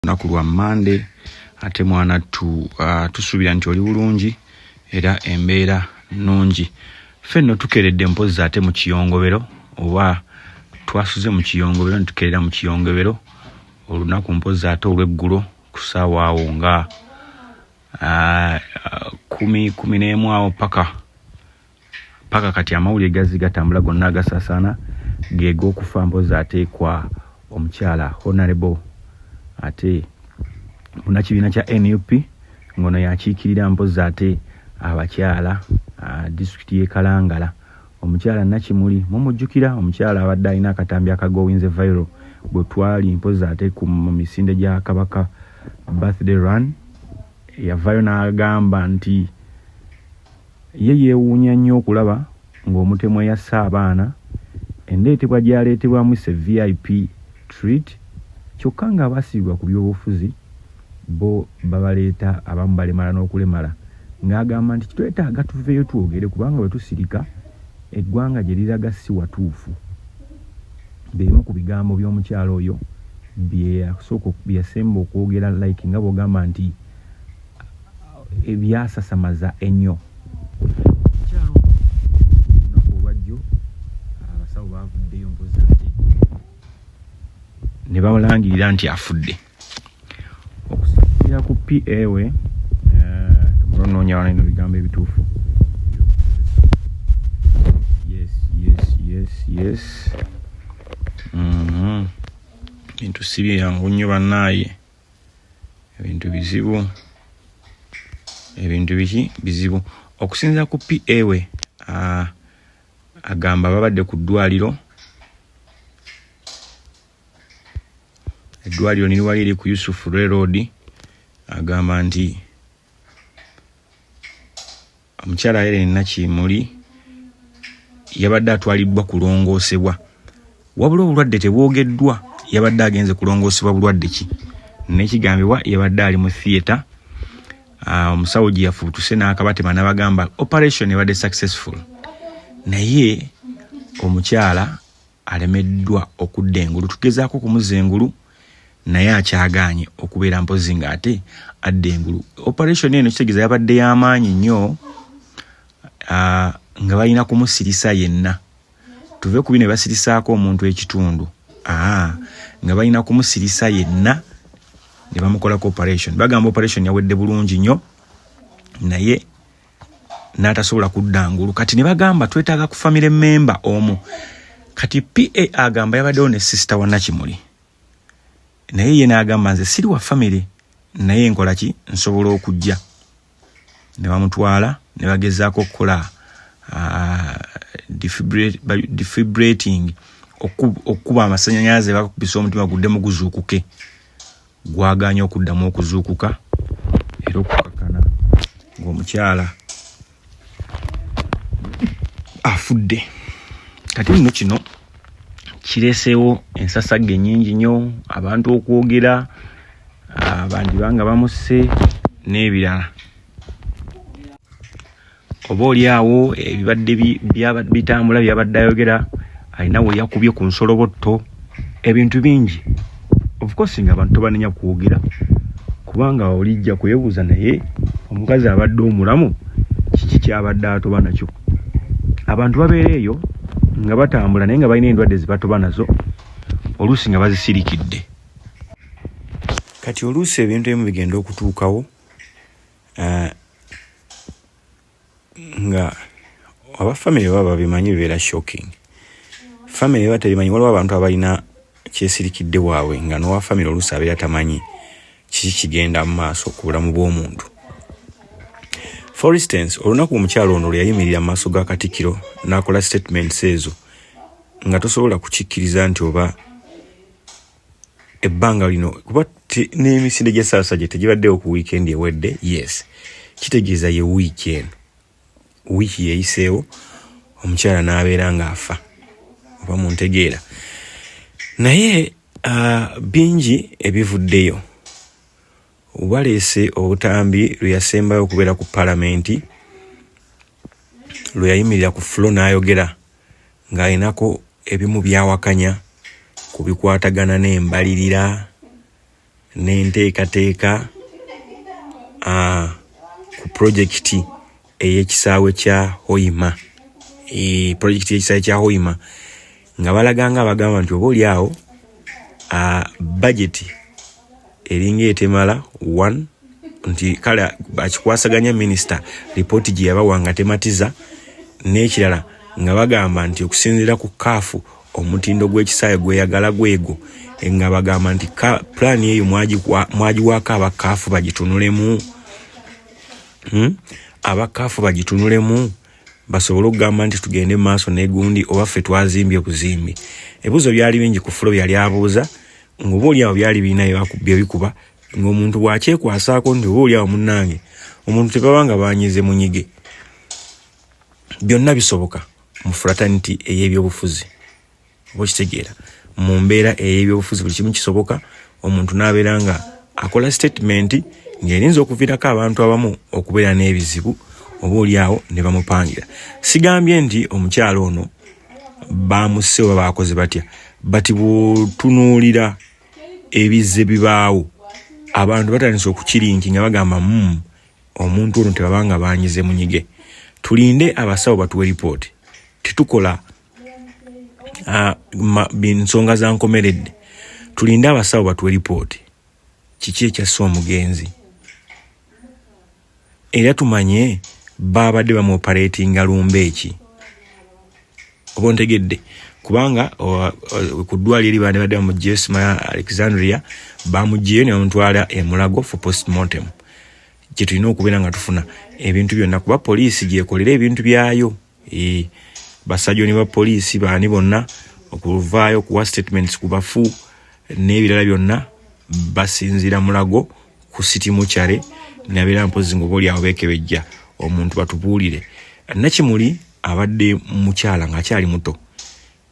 nakulwa Monday ate mwana tusubira nti oli bulungi era embeera nnungi. Ffenno tukeredde mpozi ate mu kiyongobero oba twasuze mu kiyongobero ntukerera mu kiyongobero olunaku mpozi ate olw'eggulo ku ssaawa awo nga 10 awo paka kati amawulire gazzi gatambula gonna agasaasaana geego okufa mpozi ateekwa omukyala Honorable ate munakibiina kya NUP ngono yakiikirira mpozi ate abakyala disitulikiti y'e Kalangala. Omukyala Nakimuli mumujjukira, omukyala abadde alina akatambi akagowinze viral bwe twali mpozi ate ku misinde gya Kabaka birthday run yavayo n'agamba nti ye yeewuunya nnyo okulaba ng'omutemu eyassa abaana endeetebwa gyaleetebwamu se VIP treat kyokka nga abasiibwa ku byobufuzi bo babaleeta abamu balemala n'okulemala ng'agamba nti twetaaga tuveeyo twogere kubanga bwe tusirika eggwanga gye liraga si watuufu. Bimu ku bigambo by'omukyalo oyo byeyasemba okwogera like nga bw'ogamba nti ebyasasamaza ennyo. Omukyalo olunaku olwajjo abasawo baavuddeyo mpozi ate ne bamulangirira nti afudde. Okusinziira ku PA we mulonoonya wano ino bigambo ebituufu. Yes. Bintu si byangu nnyo bannaaye, ebintu bizibu, ebintu bizibu. Okusinziira ku PA we agamba babadde ku ddwaliro, eddwaliro niri wali eri ku Yusuf Road. Agamba nti omukyala Helen Nakimuli yabadde atwalibbwa kulongoosebwa wabula obulwadde tebwogeddwa, yabadde agenze kulongoosebwa bulwadde ki n'ekigambibwa yabadde ali mu theatre. Omusawo gye yafuutuse n'akabatema n'abagamba operation ebadde successful, naye omukyala alemeddwa okudda engulu. Tugezaako kumuzza engulu naye akyagaanye okubeera mpozi nga ate adda engulu. Operation eno kitegeeza yabadde y'amaanyi nnyo nga balina kumusirisa yenna. Tuve ku bino basirisaako omuntu ekitundu, nga balina kumusirisa yenna ne bamukolako operation. Bagamba operation yawedde bulungi nnyo naye n'atasobola kudda ngulu. Kati ne bagamba twetaaga ku family member omu. Kati PA agamba yabaddewo ne sister wa Nakimuli naye ye n'agamba nze siri wa family naye nkola ki nsobola okujja. Ne bamutwala ne bagezaako okukola defibrillating okuba amasannyalaze bakubisa omutima guddemu guzuukuke. Gwagaanye okuddamu okuzuukuka era okukakana ng'omukyala afudde. Kati nno kino kireeseewo ensasagge nnyingi nnyo, abantu okwogera, abandi banga bamusse n'ebirala. Oba oli awo ebibadde bitambula byabadde ayogera, alina we yakubye ku nsolobotto, ebintu bingi. Of course nga abantu tobanenya kwogera kubanga olijja kwebuuza naye omukazi abadde omulamu kiki kyabadde atoba nakyo. Abantu babeera eyo nga batambula naye nga balina endwadde zibatoba nazo, oluusi nga bazisirikidde. Kati oluusi ebintu ebimu bigenda okutuukawo nga abafamily baba bimanyi bibeera shocking. Family baba tebimanyi, waliwo abantu abalina kyesirikidde waabwe nga n'owa family oluusi abeera tamanyi kiki kigenda mu maaso ku bulamu bw'omuntu. For instance, olunaku omukyalo ono lwe yayimirira mu maaso ga Katikkiro n'akola statements ezo nga tosobola kukikkiriza nti oba ebbanga lino kuba n'emisinde gya Ssaabasajja tegibaddewo ku weekend ewedde. Yes, kitegeeza ye wiiki eno, wiiki yeeyiseewo omukyala n'abeera ng'afa oba muntegeera. Naye bingi ebivuddeyo. Baleese obutambi lwe yasembayo okubeera ku palamenti, lwe yayimirira ku floor n'ayogera ng'alinako ebimu byawakanya ku bikwatagana n'embalirira n'enteekateeka ku projekiti ey'ekisaawe kya Hoima. Projekiti y'ekisaawe kya Hoima nga balaganga abagamba nti oba oli awo budget eringa etemala 1 nti kale bakikwasaganya minister report gye yabawa nga tematiza, n'ekirala nga bagamba nti okusinziira ku kaafu omutindo gw'ekisaawe gweyagala gwego, nga bagamba nti plan eyo mwagiwaako abakaafu bagitunulemu, abakaafu bagitunulemu basobole okugamba nti tugende mu maaso n'egundi oba ffe twazimbye buzimbi. Ebibuuzo byali bingi ku Fulo byali abuuza, ng'oba oli awo byali birina bye bikuba, ng'omuntu bw'akyekwasaako nti oba oli awo munnange omuntu tebabanga banyize munyige. Byonna bisoboka mu fraternity ey'ebyobufuzi. Oba kitegeera mu mbeera ey'ebyobufuzi buli kimu kisoboka, omuntu n'abeera nga akola statement ng'erinza okuviirako abantu abamu okubeera n'ebizibu oba oli awo ne bamupangira. Sigambye nti omukyalo ono baamusse oba baakoze batya, bati bw'otunuulira ebizze bibaawo abantu batandise okukirinki nga bagamba omuntu ono tebabanga banyize munyige. Tulinde abasawo batuwe report. Titukola nsonga za nkomeredde. Tulinde abasawo batuwe report. Kiki ekyassa omugenzi? Era tumanye babadde bamuoperatinga lumbeeki. Oba ontegedde? Kubanga ku ddwaliro eri badde mu Jesma Alexandria bamuggyeyo ne bamutwala e Mulago for postmortem. Kye tulina okubeera nga tufuna ebintu byonna kuba poliisi gyekolera ebintu byayo. Basajjoni ba poliisi baani bonna okuvaayo okuwa statements ku bafu n'ebirala byonna basinzira Mulago ku City Muchare, nabeera mpozi ng'oba oli awo beekebejja omuntu batubuulire. Nakimuli abadde mukyala ng'akyali muto.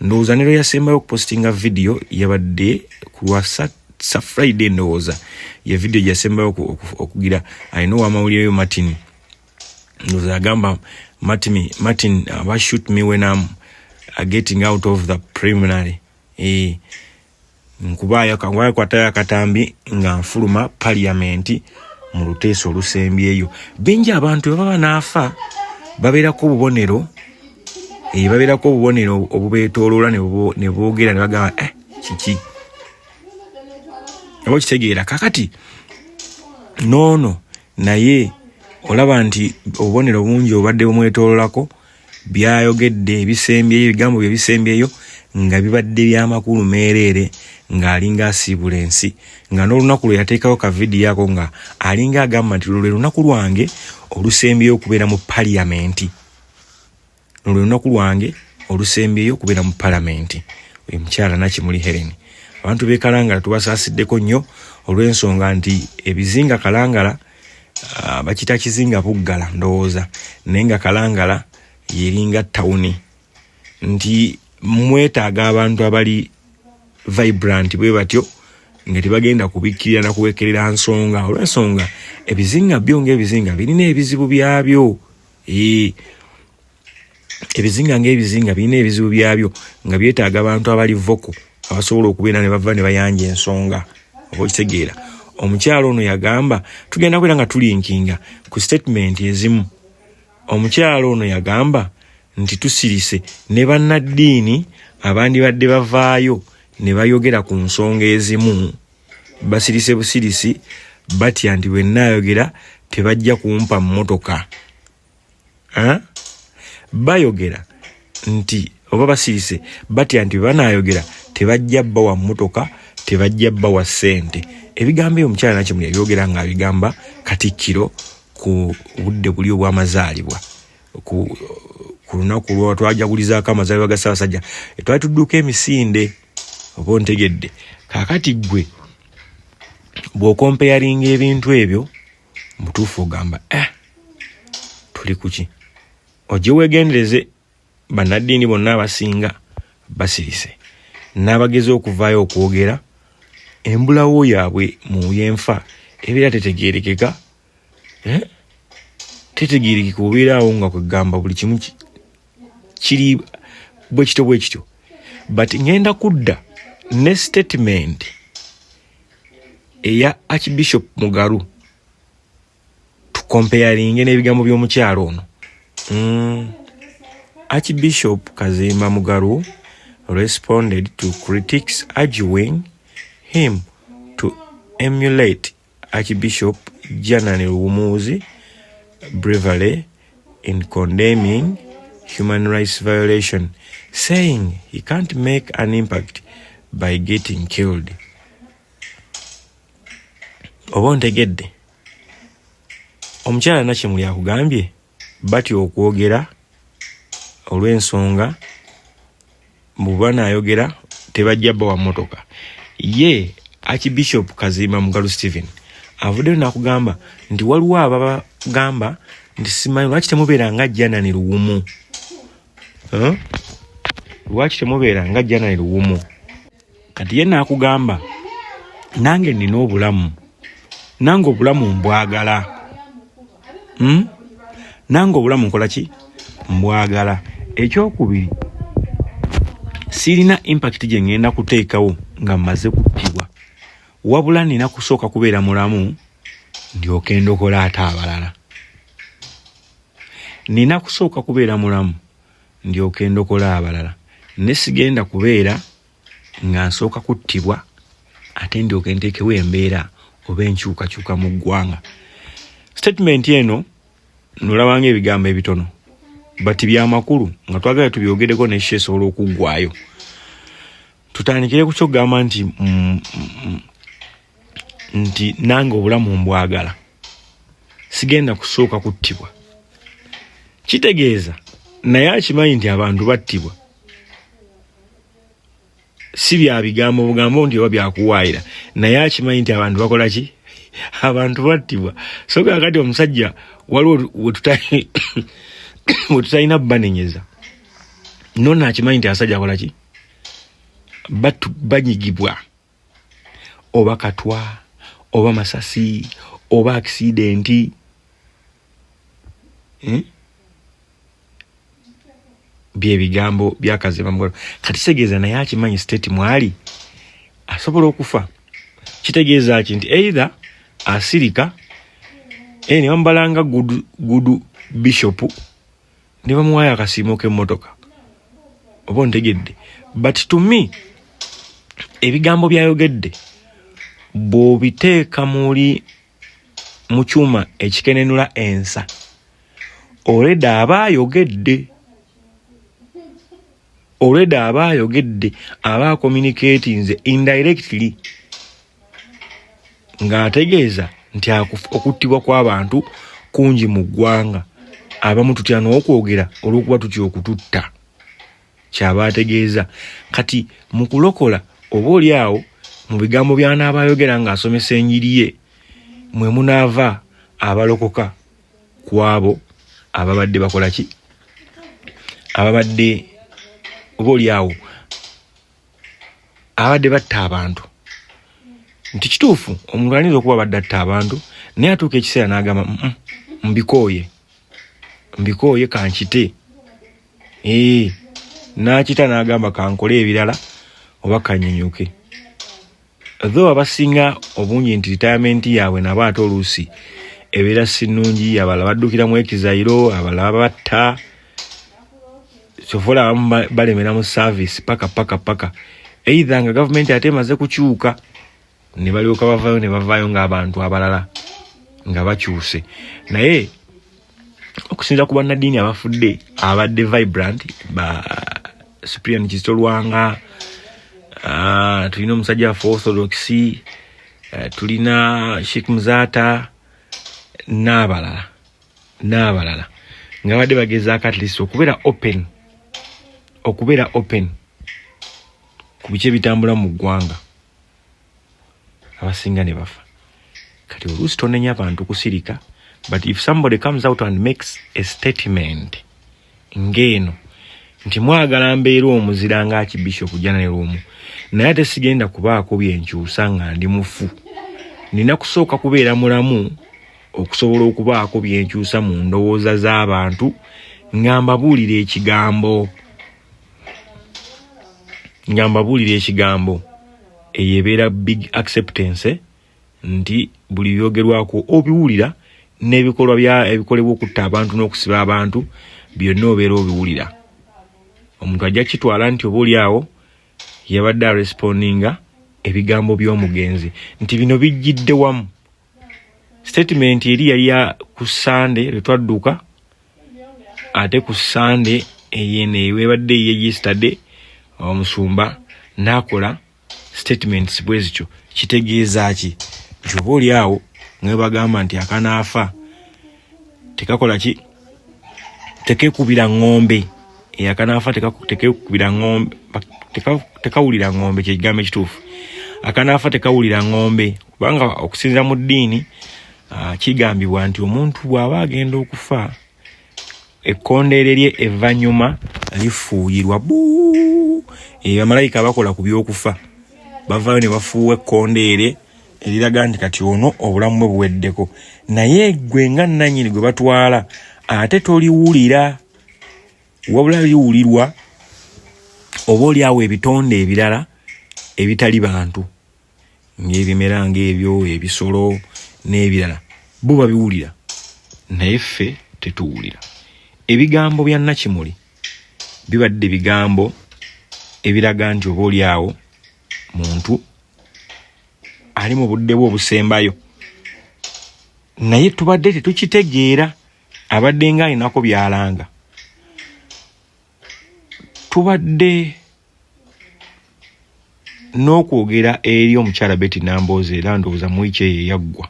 Ndowooza ne lwe yasembayo okupostinga video yabadde ku lwa Friday, ndowooza ye video gyasembayo okugira alina ow'amawulire yo Martin. Ndowooza agamba Martin shoot me when I'm getting out of the preliminary. Nkubaya kangwayo kwataya katambi nga nfuluma parliament mu luteeso olusembyeyo. Bingi abantu baba naafa babeerako obubonero obubeetooloola ne boogera ne bagamba kiki oba kitegeera. Kakati noono naye olaba nti obubonero bungi obadde bumwetoololako, byayogedde ebisembyeyo, ebigambo bye bisembyeyo nga bibadde by'amakulu meereere, ng'alinga asiibula ensi, nga n'olunaku lwe yateekawo ka vidiyo ako nga alinga agamba nti lwe lunaku lwange olusembyeyo okubeera mu paliyamenti. Lwe lunaku lwange olusembyeyo okubeera mu palamenti. Oyo mukyala Nakimuli Helen. Abantu b'e Kalangala tubasaasideko nnyo olw'ensonga nti ebizinga Kalangala bakita kizinga Buggala ndowooza, naye nga Kalangala yeringa tawuni, nti mwetaaga abantu abali vibrant bwe batyo nga tebagenda kubikkirira na kuwekerera nsonga, olw'ensonga ebizinga byo ng'ebizinga birina ebizibu byabyo. Ebizinga ng'ebizinga birina ebizibu byabyo nga byetaaga abantu abali voko abasobola okubeera ne bava ne bayanja ensonga. Oba okitegeera. Omukyalo ono yagamba, tugenda kubeera nga tulinkinga ku statement ezimu. Omukyalo ono yagamba nti tusirise ne bannaddiini abandi badde bavaayo ne bayogera ku nsonga ezimu. Basirise busirisi batya nti bwe nnaayogera tebajja kumpa mmotoka. Bayogera nti oba basirise batya nti banaayogera tebajja bawa mmotoka, tebajja bawa ssente. Ebigambo omukyala Nakimuli yabyogera nga abigamba Katikkiro ku budde buli obw'amazaalibwa. Ku lunaku lwa twajagulizaako amazaalibwa ga Ssaabasajja twali tudduka emisinde. Oba ontegedde? Kaakati ggwe bw'okompeyaringa ebintu ebyo mutuufu ogamba tuli kuki? Ojje weegendereze bannaddiini bonna abasinga basirise n'abagezi okuvaayo okwogera, embulawo yaabwe mu yenfa ebeera tetegeerekeka. Tetegeerekeka obeeraawo nga kwegamba buli kimu kiri bwe kityo. But ngenda kudda ne statement eya Archbishop Mugalu tukompeyalinge n'ebigambo by'omukyalo ono. Archbishop Kazimba Mugalu responded to critics urging him to emulate Archbishop Janani Luwumu's bravery in condemning human rights violation, saying he can't make an impact by getting killed. Obontegedde omukyala Nakimuli akugambye bati okwogera olw'ensonga bw'oba naayogera tebajja bba wa mmotoka. Ye Archbishop Kazimba Mugalu Stephen avuddeyo n'akugamba nti waliwo abagamba nti simanyi lwaki temubeera nga Janani Luwumu. Lwaki temubeera nga Janani Luwumu? Kati ye n'akugamba nange nina obulamu, nange obulamu mbwagala. Nange obulamu nkola ki? Mbwagala. Ekyokubiri, sirina impact gye ngenda kuteekawo nga mmaze kuttibwa, wabula nina kusooka kubeera mulamu ndyoke ndokola ate abalala. Nina kusooka kubeera mulamu ndyoke ndokola abalala. Ne sigenda kubeera nga nsooka kuttibwa ate ndyoke nteekewo embeera oba enkyukakyuka mu ggwanga. Statement eno nolabanga ebigambo ebitono bati byamakulu nga twagala tubyogereko n'ekyo esobola okuggwaayo. Tutandikire ku kyogamba nti nange obulamu mbwagala, sigenda kusooka kuttibwa. Kitegeeza naye akimanyi nti abantu battibwa si bya bigambo bugambo nti oba byakuwaayira, naye akimanyi nti abantu bakola ki? Abantu battibwa. So kakati omusajja waliwo wetutalina banenyeza nona akimanyi nti asajja akola ki? Banyigibwa oba katwa oba masasi oba accidenti. Bye bigambo bya Kazimba Mugalu. Kati kitegeeza naye akimanyi state mwali asobola okufa. Kitegeeza ki nti either asirika ne bambalanga gudu bishop ne bamuwaayo akasiimo k'emmotoka oba ontegedde. But to me ebigambo byayogedde bw'obiteeka mu kyuma ekikenenula ensa already aba ayogedde aba communicating indirectly ng'ategeeza nti okuttibwa kw'abantu kungi mu ggwanga. Abamu tutya n'okwogera olw'okuba tutya okututta, kyaba ategeeza. Kati mu kulokola oba oli awo mu bigambo by'anaaba ayogera ng'asomesa enjiri ye mwe munaava abalokoka ku abo ababadde bakola ki? Ababadde oba oli awo abadde batta abantu. Nti kituufu omuntu ayinza okuba abadde atta abantu naye atuuka ekiseera n'agamba mbikooye kankite. N'akita n'agamba kankole ebirala oba kanyenyuke. Though abasinga obungi nti retirement yaabwe nabo ate oluusi ebeera sinnungi, abalala baddukira mu ekizairo, abalala batta, sofola abamu balemera mu service paka either nga gavumenti ate emaze kukyuka ne balyoka bavaayo ng'abantu abalala nga bakyuse. Naye okusinza ku bannaddiini abafudde abadde vibrant ba Cyprian Kizito Lwanga, tulina omusajja wa Orthodox, tulina Sheikh Muzata n'abalala nga badde bagezaako at least okubeera open ku biki ebitambula mu ggwanga. Abasinga ne bafa. Kati oluusi tonenya abantu kusirika, but if somebody comes out and makes a statement ng'eno nti mwagala mbeera omuzira nga Archbishop Janani Luwumu, naye ate sigenda kubaako byenkyusa nga ndi mufu. Nina kusooka kubeera mulamu okusobola okubaako byenkyusa mu ndowooza z'abantu nga mbabuulira ekigambo eyo ebeera big acceptance nti buli byogerwako obiwulira n'ebikolwa ebikolebwa okutta abantu n'okusiba abantu byonna obeera obiwulira. Omuntu ajja kitwala nti oba oliawo yabadde arespondinga ebigambo by'omugenzi nti bino bijjidde wamu. Statement eri yali ku Sunday lwetwadduka, ate ku Sunday eyene webadde ye yesterday omusumba nakola statements bwezityo. Kitegeeza ki? Nti oba oliawo nga bagamba nti akanaafa tekakola ki? Tekekubira ng'ombe. Akanaafa tekekubira ng'ombe, tekawulira ng'ombe, kye kigambo ekituufu. Akanaafa tekawulira ng'ombe kubanga okusinziira mu ddiini kigambibwa nti omuntu bw'aba agenda okufa ekkondeere lye evvannyuma lifuuyirwa buu. Bamalayika bakola ku by'okufa bavaayo ne bafuuwa ekkondeere eriraga nti kati ono obulamu bwe buweddeko. Naye gwe nga nannyini gwe batwala ate toliwulira, wabula liwulirwa oba oliawo ebitonde ebirala ebitali bantu ng'ebimera ng'ebyo, ebisolo n'ebirala, bo babiwulira naye ffe tetuwulira. Ebigambo bya Nakimuli bibadde bigambo ebiraga nti oba oliawo muntu ali mu budde bwe obusembayo, naye tubadde tetukitegeera. Abadde nga alinako byalanga. Tubadde n'okwogera eri omukyala Betty Nambooze era ndowooza mu wiki eyo yaggwa.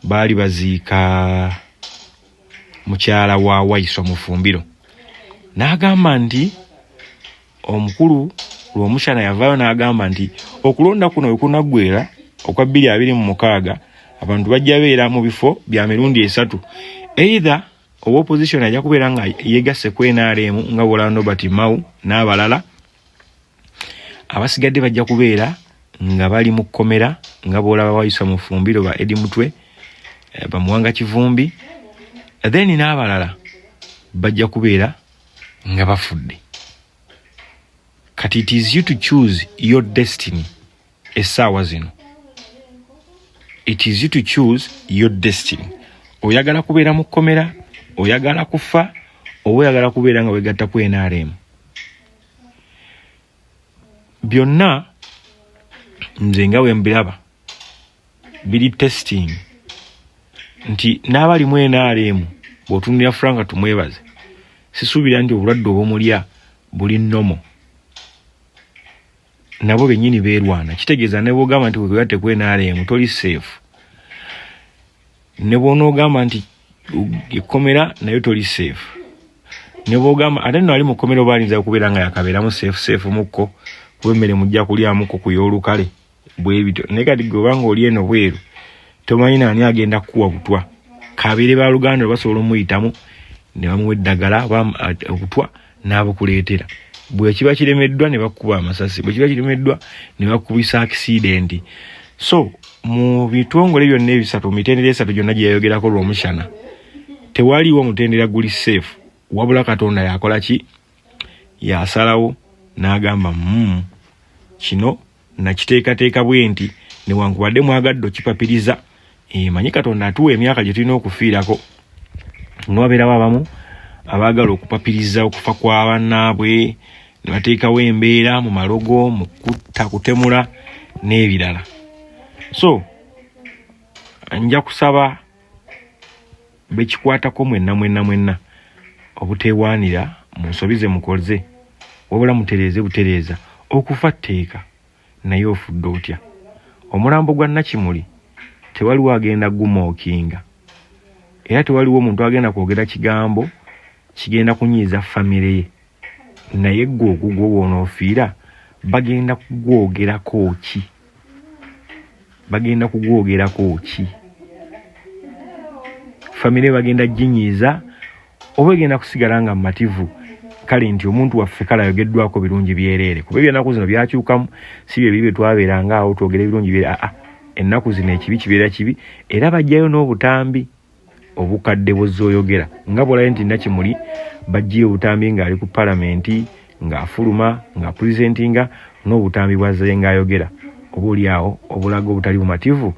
Baali baziika mukyala wa Waiswa mu Fumbiro. N'agamba nti omukulu lw'omushana yavaayo n'agamba nti okulonda kuno we kunaggwera okwa 2026 abantu bajja beera mu bifo bya mirundi 3. Either oba opposition ajja kubeera nga yegasse ku NRM nga Orlando Batimau n'abalala, abasigadde bajja kubeera nga bali mu kkomera nga boolaba Waiswa mu Fumbiro ba Edi Mutwe, Bamuwanga Kivumbi, then n'abalala bajja kubeera nga bafudde. Kati it is you to choose your destiny. Essaawa zino it is you to choose your destiny. Oyagala kubeera mu kkomera, oyagala kufa, oba oyagala kubeera nga wegatta ku NRM. Byonna nze nga we mbiraba biri testing nti n'abali mu NRM bw'otunulira Frank tumwebaze, sisuubira nti obulwadde obumulya buli nnomo. Nabo bennyini beerwana. Kitegeeza ne bw'ogamba nti wegatte ku NRM toli safe, ne bw'onoogamba nti ekkomera nayo toli safe, ne bw'ogamba ate nno ali mu kkomera oba alinza okubeera nga yakabeeramu safe mukko kuba emmere mujja kulyamukko ku y'olukale bwe bityo. Naye kati gwe obanga oli eno bweru tomanyi naani agenda kukuwa butwa. Kabeere ba Luganda basobola omuyitamu ne bamuwa eddagala obutwa n'abukuleetera. Bwe kiba kiremeddwa ne bakuba amasasi, bwe kiba kiremeddwa ne bakubisa accident. So mu bitongole byonna ebisatu, mu mitendera esatu gyonna gye yayogerako lw'omushana, tewaliwo mutendera guli safe, wabula Katonda yakola ki? Yasalawo n'agamba kino nakiteekateeka bwe nti newankubadde mwagadde okipapiriza, manyi Katonda atuwa emyaka gye tulina okufiirako. N'wabeerawo abamu abaagala okupapiriza okufa kwa bannaabwe ne bateekawo embeera mu malogo, mu kutta, kutemula n'ebirala. So nja kusaba bekikwatako mwenna obuteewaanira mu nsobi ze mukoze, wabula mutereeze butereeza. Okufa tteeka, naye ofudde otya? Omulambo gwa Nakimuli tewaliwo agenda gumookinga, era tewaliwo omuntu agenda kwogera kigambo kigenda kunyiiza famire ye. Naye gwe ogugwo bw'onoofiira bagenda kugwogerako ki? Bagenda kugwogerako ki? Famire bagenda ginyiiza oba egenda kusigala nga mumativu? Kale nti omuntu waffe kale ayogeddwako birungi byereere, kuba ebyennaku zino byakyukamu, si bye bye twabeeranga awo twogera ebirungi byereere. Ennaku zino ekibi kibeera kibi, era bajjayo n'obutambi obukadde bw'ozooyogera. Nga bw'olabe nti Nakimuli bajjiyo obutambi ng'ali ku palamenti, ng'afuluma, ng'apulizentinga n'obutambi bw'azze ng'ayogera. Oba oli awo obulago obutali bumativu